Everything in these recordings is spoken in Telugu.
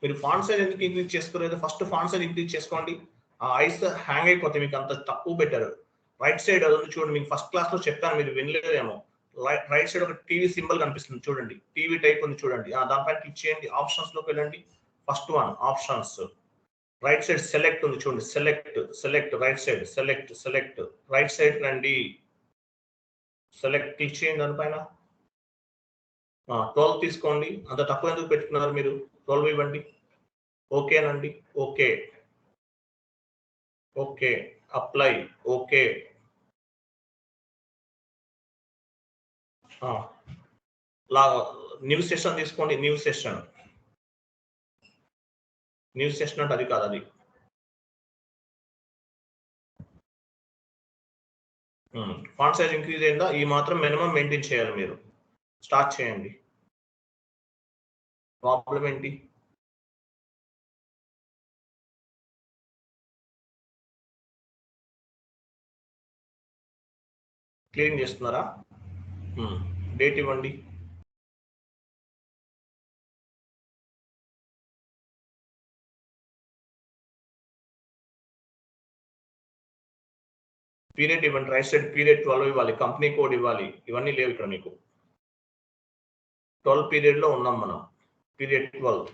మీరు ఫాంట్ సైజ్ ఎందుకు ఇంక్రీజ్ చేసుకోలేదు? ఫస్ట్ ఫాంట్ సైజ్ ఇంక్రీజ్ చేసుకోండి. ఆ ఐస్ హ్యాంగ్ అయిపోతాయి, మీకు అంత తక్కువ పెట్టారు. రైట్ సైడ్ అది చూడండి, మీకు ఫస్ట్ క్లాస్ లో చెప్పాను, మీరు వినలేదేమో. రైట్ సైడ్ ఒక టీవీ సింబల్ కనిపిస్తుంది చూడండి, టీవీ టైప్ ఉంది చూడండి. దానిపైన క్లిక్ చేయండి, ఆప్షన్స్ లోకి వెళ్ళండి. First one options, right side select ఉంది చూడండి, select right side, select right side రండి, సెలెక్ట్ క్లిక్ చేయండి. దానిపైన 12 తీసుకోండి. అంత తక్కువ ఎందుకు పెట్టుకున్నారు మీరు? 12 ఇవ్వండి. ఓకేనండి, okay okay, apply, okay. New session తీసుకోండి, న్యూ సెషన్ అంటే అది కాదు, అది ఫాంట్ సైజ్ ఇంక్రీజ్ అయిందా? ఈ మాత్రం మినిమం మెయింటైన్ చేయాలి మీరు. స్టార్ట్ చేయండి. ప్రాబ్లం ఏంటి? క్లీన్ చేస్తున్నారా? డేట్ ఇవ్వండి. పీరియడ్ ఇవ్వండి, రైట్ సైడ్ పీరియడ్ 12 ఇవ్వాలి, కంపెనీ కోడ్ ఇవ్వాలి. ఇవన్నీ లేవు ఇక్కడ మీకు. 12 పీరియడ్ లో ఉన్నాం మనం, పీరియడ్ 12.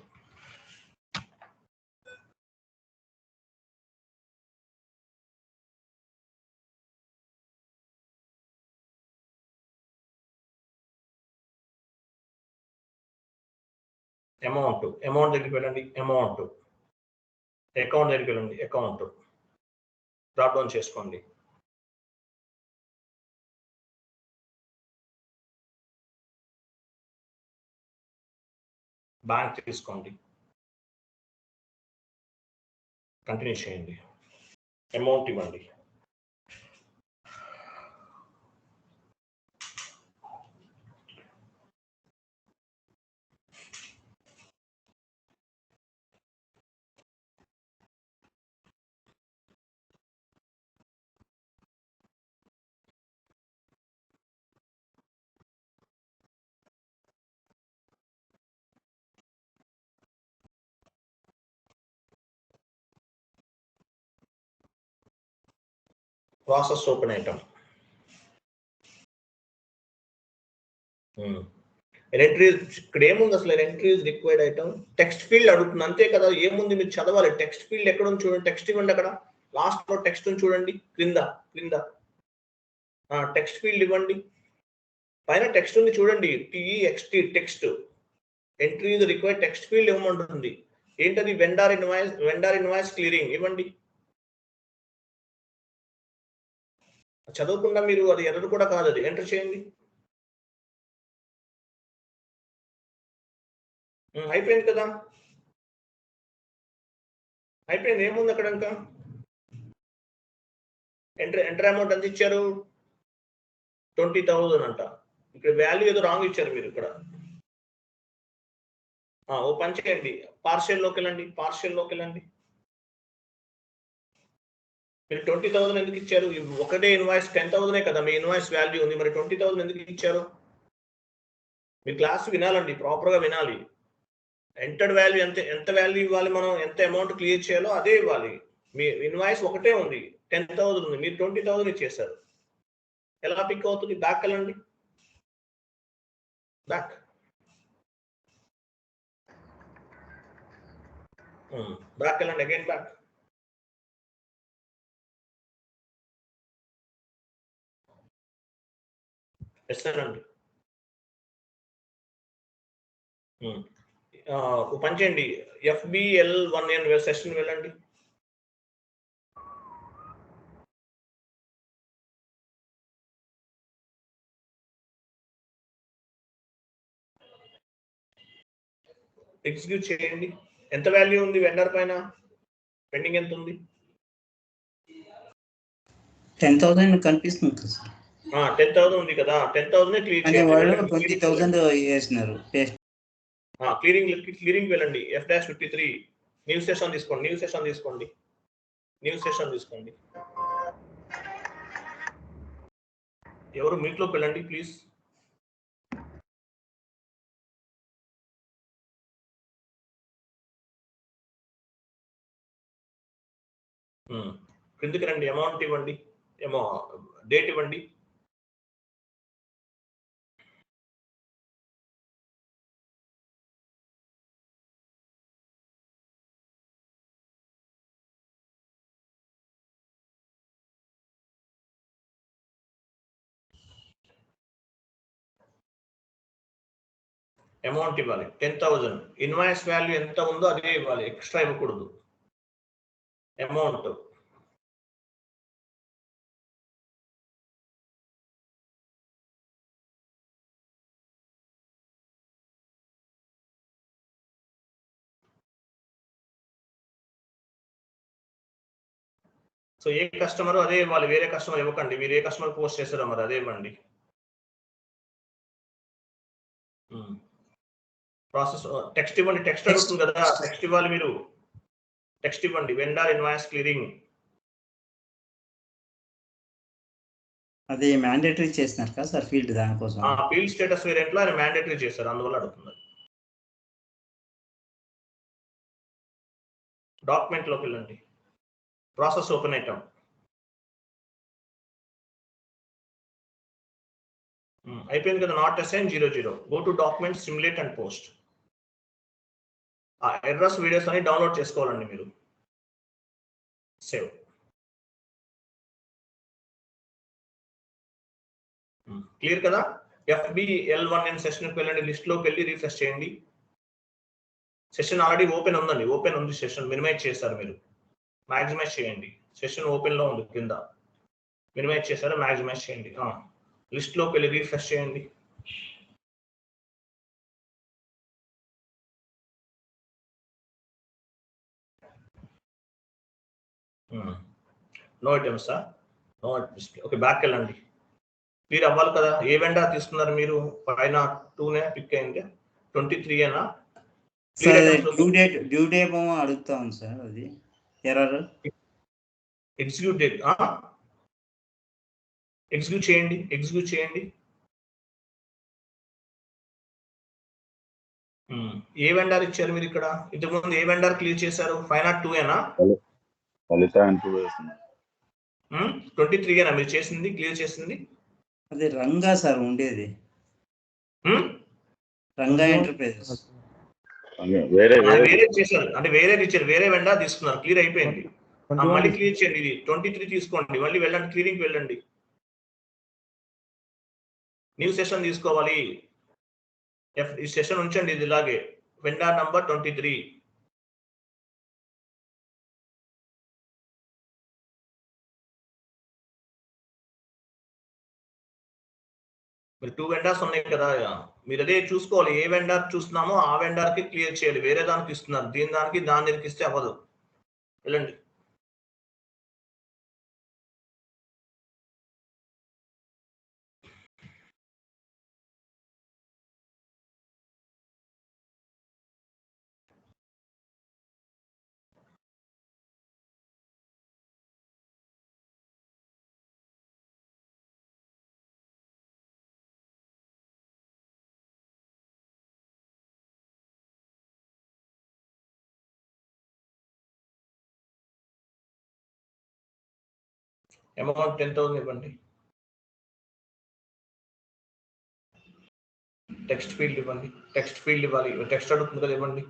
అమౌంట్ దగ్గరికి వెళ్ళండి, అకౌంట్ దగ్గరికి వెళ్ళండి, అకౌంట్ డ్రాప్ డౌన్ చేసుకోండి. బ్యాంక్ తీసుకోండి, కంటిన్యూ చేయండి. అమౌంట్ ఇవ్వండి. ప్రాసెస్ ఓపెన్ ఐటమ్, ఎంట్రీస్ ఇక్కడ ఏముంది అసలు? Entries required item text field అడుగుతుంది, అంతే కదా. ఏముంది మీరు చదవాలి. టెక్స్ట్ ఫీల్డ్ ఎక్కడ ఉంది చూడండి, టెక్స్ట్ ఇవ్వండి. అక్కడ లాస్ట్ లో టెక్స్ట్ చూడండి, క్రింద టెక్స్ట్ ఫీల్డ్ ఇవ్వండి. పైన టెక్స్ట్ ఉంది చూడండి, TEXT text. Entries required text field ఇవ్వమంటుంది. ఏంటది? వెండర్ ఇన్వాయిస్ క్లియరింగ్ ఇవ్వండి. చదవకుండా మీరు అది ఎర్రర్ కూడా కాదు, అది ఎంటర్ చేయండి. అయిపోయింది కదా, అయిపోయింది. ఏముంది అక్కడ ఇంకా? ఎంటర్ అమౌంట్ ఎంత ఇచ్చారు? 20,000 అంట. ఇక్కడ వాల్యూ ఏదో రాంగ్ ఇచ్చారు మీరు ఇక్కడ. ఓ పని చేయండి, పార్షియల్లోకి వెళ్ళండి. మీరు 20,000 ఎందుకు ఇచ్చారు? ఒకటే ఇన్వాయిస్ 10,000 కదా మీ ఇన్వాయిస్ వాల్యూ ఉంది, మరి 20,000 ఎందుకు ఇచ్చారు? మీ క్లాస్ వినాలండి, ప్రాపర్ గా వినాలి. ఎంటర్డ్ వాల్యూ ఎంత వాల్యూ ఇవ్వాలి మనం, ఎంత అమౌంట్ క్లియర్ చేయాలో అదే ఇవ్వాలి. మీ ఇన్వాయిస్ ఒకటే ఉంది, 10,000 ఉంది, మీరు 20,000 ఇచ్చేసారు. ఎలా పిక్ అవుతుంది? బ్యాక్ వెళ్ళండి, బ్యాక్ వెళ్ళండి, అగైన్ బ్యాక్. అండి పని చేయండి, FBL1N సెషన్ వెళ్ళండి. ఎగ్జిక్యూట్ చేయండి. ఎంత వాల్యూ ఉంది వెండర్ పైన? పెండింగ్ ఎంత ఉంది? 10,000 కనిపిస్తుంది సార్. 10,000 ఉంది కదా, 10,000 క్లియర్ చేయండి. 20,000 చేసినారు. క్లియరింగ్ వెళ్ళండి, F-53 న్యూ సెషన్ తీసుకోండి. ఎవరు మీట్లోకి వెళ్ళండి ప్లీజ్. క్రిందికి రండి, అమౌంట్ ఇవ్వండి, డేట్ ఇవ్వండి. అమౌంట్ ఇవ్వాలి 10,000. ఇన్వాయిస్ వాల్యూ ఎంత ఉందో అదే ఇవ్వాలి, ఎక్స్ట్రా ఇవ్వకూడదు. అమౌంట్ సో ఏ కస్టమర్ అదే ఇవ్వాలి, వేరే కస్టమర్ ఇవ్వకండి. మీరు ఏ కస్టమర్ పోస్ట్ చేస్తారో మరి అదే ఇవ్వండి. ప్రాసెస్ టెక్స్ట్ ఇవ్వండి, టెక్స్ట్ అడుగుతుంది కదా, టెక్స్ట్ ఇవ్వాలి. మీరు టెక్స్ట్ ఇవ్వండి, వెండర్ ఇన్వాయిస్ క్లియరింగ్. అది మ్యాండేటరీ చేస్తున్నారు కదా సార్ ఫీల్డ్, దానికోసం. ఫీల్డ్ స్టేటస్ వేరియంట్ లో ఆయన మ్యాండేటరీ చేస్తారు, అందువల్ల అడుగుతుంది. డాక్యుమెంట్ లోకి వెళ్ళండి, ప్రాసెస్ ఓపెన్ ఐటమ్. అయిపోయింది కదా, not assign 00. Go to document, simulate and post. ఆ ఎర్రర్స్ వీడియోస్ అని డౌన్లోడ్ చేసుకోవాలండి మీరు. సేవ్. క్లియర్ కదా. FBL1N సెషన్కి వెళ్ళండి, లిస్ట్ లోకి వెళ్ళి రీఫ్రెష్ చేయండి. సెషన్ ఆల్రెడీ ఓపెన్ ఉందండి, ఓపెన్ ఉంది సెషన్. మినిమైజ్ చేస్తారు మీరు, మాక్సిమైజ్ చేయండి. సెషన్ ఓపెన్ లో ఉంది కింద, మినిమైజ్ చేశారు, మాక్సిమైజ్ చేయండి. లిస్ట్ లోకి వెళ్ళి రీఫ్రెష్ చేయండి. No items, no display. Okay, back వెళ్ళండి. క్లియర్ అవ్వాలి కదా. ఏ వెండర్ తీసుకున్నారు మీరు? పైన 2నే పిక్ అయింది, 23 ఏనా? డ్యూ డేట్ అడుగుతా ఉంది సార్, అది ఎర్రర్. ఎగ్జిక్యూట్ డేట్, ఎగ్జిక్యూట్ చేయండి. ఏ వెండర్ ఇచ్చారు మీరు ఇక్కడ? ఇంతకుముందు ఏ వెండర్ క్లియర్ చేశారు? 502 ఏనా? 23 ఏనా మీరు చేసింది, క్లియర్ చేసింది? అది రంగా సార్ ఉండేది, రంగా ఎంటర్ప్రైజెస్. వేరే చేశారు అంటే వేరే ఇచ్చారు, వేరే వెండర్ తీసుకున్నారు, క్లియర్ అయిపోయింది. మళ్ళీ క్లియర్ చేయండి. ఇది 23 తీసుకోండి, మళ్ళీ వెళ్ళండి, క్లియరింగ్ వెళ్ళండి. న్యూ సెషన్ తీసుకోవాలి. ఈ సెషన్ ఉంచండి, ఇది ఇలాగే. Vendor number 23. మీరు 2 వెండర్స్ ఉన్నాయి కదా, మీరు అదే చూసుకోవాలి. ఏ వెండర్ చూస్తున్నామో ఆ వెండర్ కి క్లియర్ చేయాలి. వేరే దానికి ఇస్తున్నారు, దానికి ఇస్తే అవ్వదు. వెళ్ళండి. అమౌంట్ 10,000 ఇవ్వండి. టెక్స్ట్ ఫీల్డ్ ఇవ్వండి, ఇవ్వాలి. టెక్స్ట్ అడుగుతుంది కదా, ఇవ్వండి.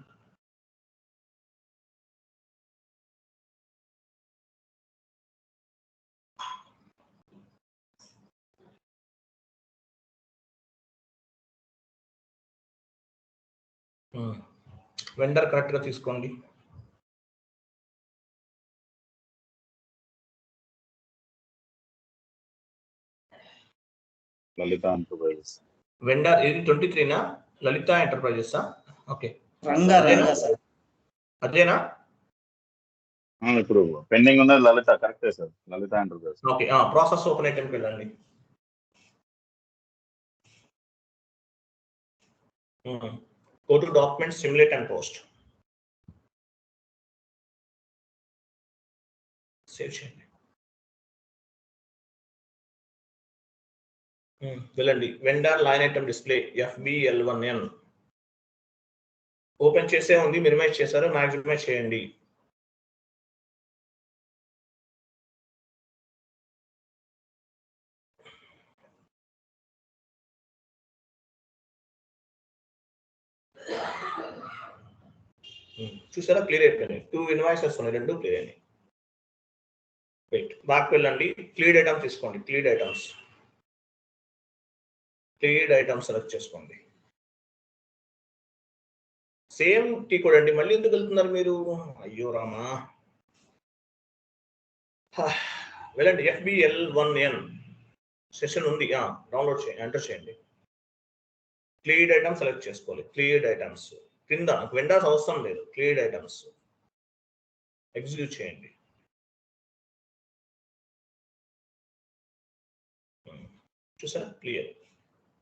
వెండర్ కరెక్ట్ గా తీసుకోండి. లలిత ఎంటర్ప్రైజెస్ వెండర్ ఇది 23నా? లలిత ఎంటర్ప్రైజెస్. ఓకే, అదేనా? ఇప్పుడు పెండింగ్ ఉన్నది లలిత, కరెక్టే సార్, లలిత ఎంటర్ప్రైజెస్. ఓకే, ప్రాసెస్ ఓపెన్ ఐటెంకి వెళ్ళండి. Go to document, simulate and post. Save చేయండి. వెళ్ళండి, vendor line item display FBL1N open చేసే ఉంది, మినిమైజ్ చేశారు, మాక్సిమైజ్ చేయండి. చూసారా క్లియర్ అయిపోయినాయి. 2 ఇన్వాయిసెస్ ఉన్నాయి, 2 క్లియర్ అయినాయి. వెయిట్ బ్యాక్ వెళ్ళండి, క్లియర్డ్ ఐటమ్స్ తీసుకోండి. క్లియర్డ్ ఐటమ్స్ సెలెక్ట్ చేసుకోండి. సేమ్ టీ కోడ్ అండి, మళ్ళీ ఎందుకు వెళ్తున్నారు మీరు? అయ్యో రామా. వెళ్ళండి, FBL1N సెషన్ ఉంది, డౌన్లోడ్ చేయండి, ఎంటర్ చేయండి. క్లియర్డ్ ఐటమ్స్ సెలెక్ట్ చేసుకోవాలి. క్లియర్డ్ ఐటమ్స్ కింద వెండర్స్ అవసరం లేదు. క్లియర్డ్ ఐటమ్స్ ఎగ్జిక్యూట్ చేయండి. చూసారా క్లియర్.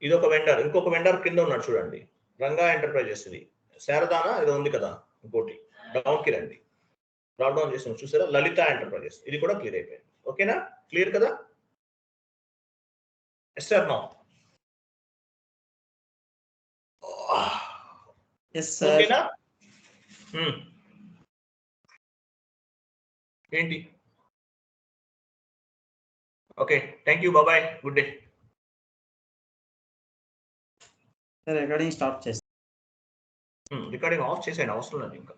ఇది ఒక వెండర్, ఇంకొక వెండర్ కింద ఉన్నాడు చూడండి, రంగా ఎంటర్ప్రైజెస్. ఇది శారదానా ఇది ఉంది కదా, ఇంకోటి డౌన్ కి రండి, డ్రాప్ డౌన్ చేసాం చూసారా, లలిత ఎంటర్ప్రైజెస్. ఇది కూడా క్లియర్ అయిపోయింది. ఓకేనా, క్లియర్ కదా? Yes or no? ఓకేనా? ఏంటి? ఓకే, థ్యాంక్ యూ, బాబాయ్, good day. Sir recording stop చేస్తాను. రికార్డింగ్ ఆఫ్ చేసేయండి, అవసరం లేదు ఇంకా.